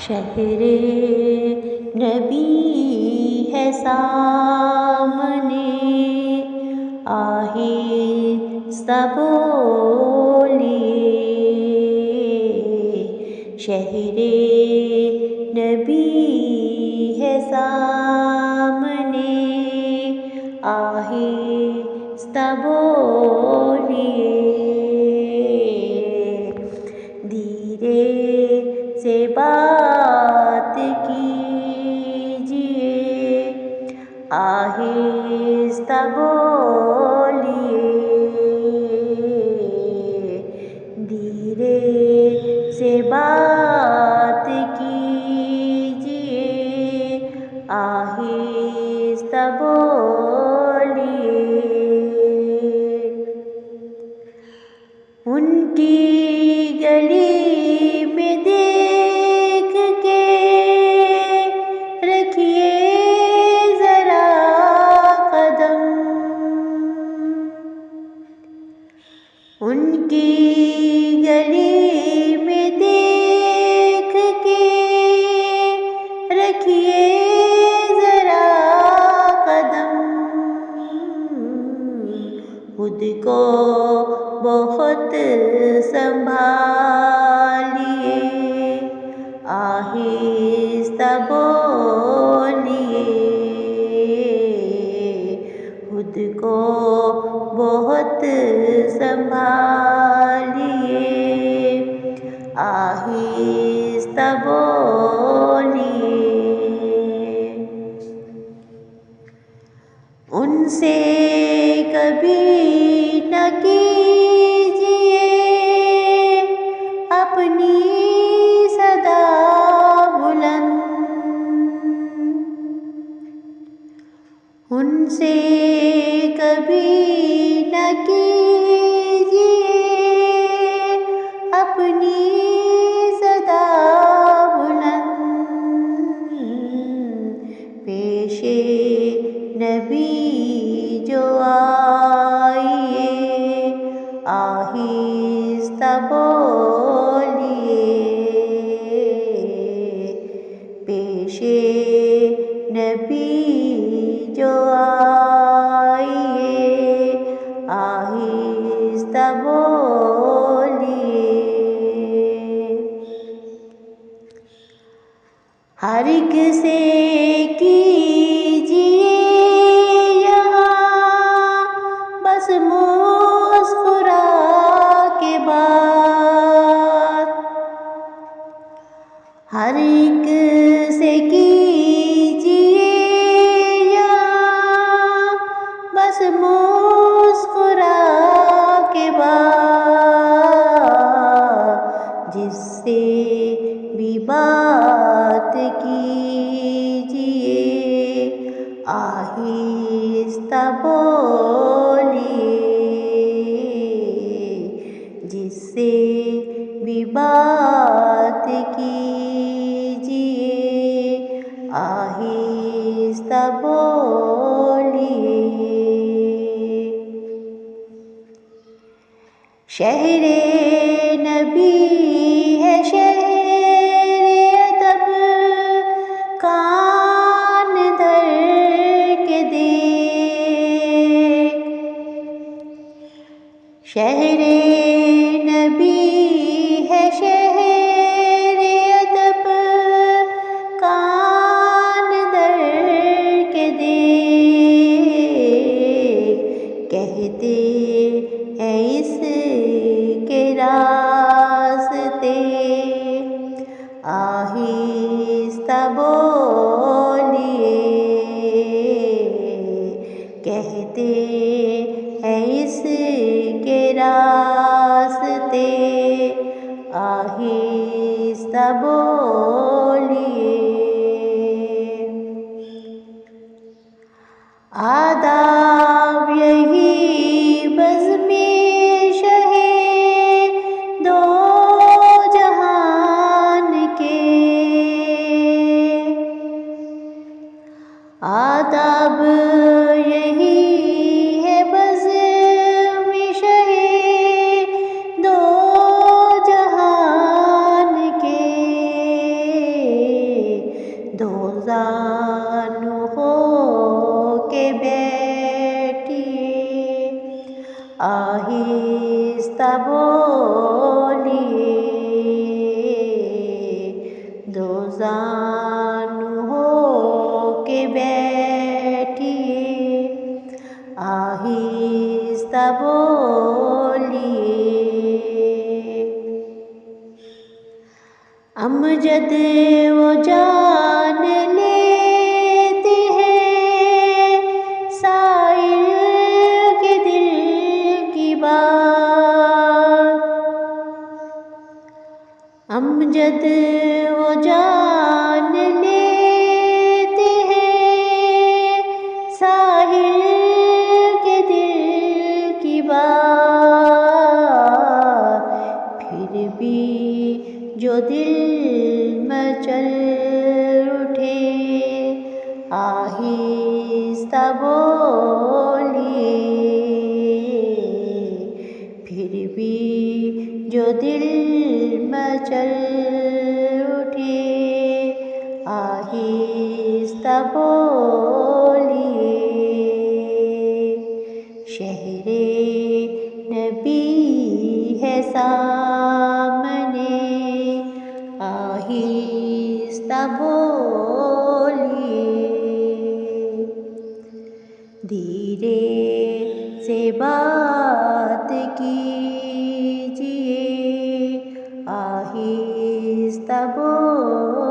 شہر نبی ہے سامنے، آہستہ بولیے۔ شہر نبی ہے سامنے، آہستہ بولیے۔ دھیرے سے بات کیجیے، آہستہ بولیے۔ دھیرے سے بات کیجیے، آہستہ بولیے۔ ان کی گلی میں دیکھ کے رکھیے ذرا قدم، ان کی گلی میں دیکھ کے رکھیے ذرا قدم۔ خود کو بہت سنبھالیے، آہستہ بولیے۔ خود کو بہت سنبھالیے، آہستہ بولیے۔ ان سے کبھی نہ کیجیے اپنی صدا بلند، ان سے کبھی نہ کیجیے اپنی صدا بلند۔ پیش نبی جو آئیے، آہستہ بولیے۔ پیش نبی جو آئیے، آہستہ بولیے۔ ہر ایک سے کیجیے یہاں بس مسکرا کے بات، ہر ایک سے کیجیے یہاں بس مسکرا کے بات۔ جس سے بھی بات کیجیے، آہستہ بولیے۔ جس سے بھی بات کیجیے، آہستہ بولیے۔ شہر نبی ہے شہر ادب، کان دھر کے دیکھ۔ شہر نبی ہے شہر ادب، کان دھر کے دیکھ۔ کہتے ہیں اس کے راستے، آہستہ بولیے۔ کہتے ہیں اس کے راستے، آہستہ بولیے۔ آداب یہی بزم شہ دو جہان کے، آداب یہی ہے بزم شہ دو جہان کے۔ زانو ہو کے بیٹھیے آہستہ بولیے دو زانو ہو کے بیٹھیے آہستہ بولیے امجد وہ جان لیتے ہیں سائل کے دل کی بات امجد وہ جان لیتے ہیں ساحل کے دل کی بات پھر بھی جو دل مچل اٹھے آہستہ بولیے پھر بھی جو دل مچل اٹھے آہستہ بولیے شہر نبی ہے سامنے آہستہ بولیے دھیرے سے بات کیجیے آہستہ بولیے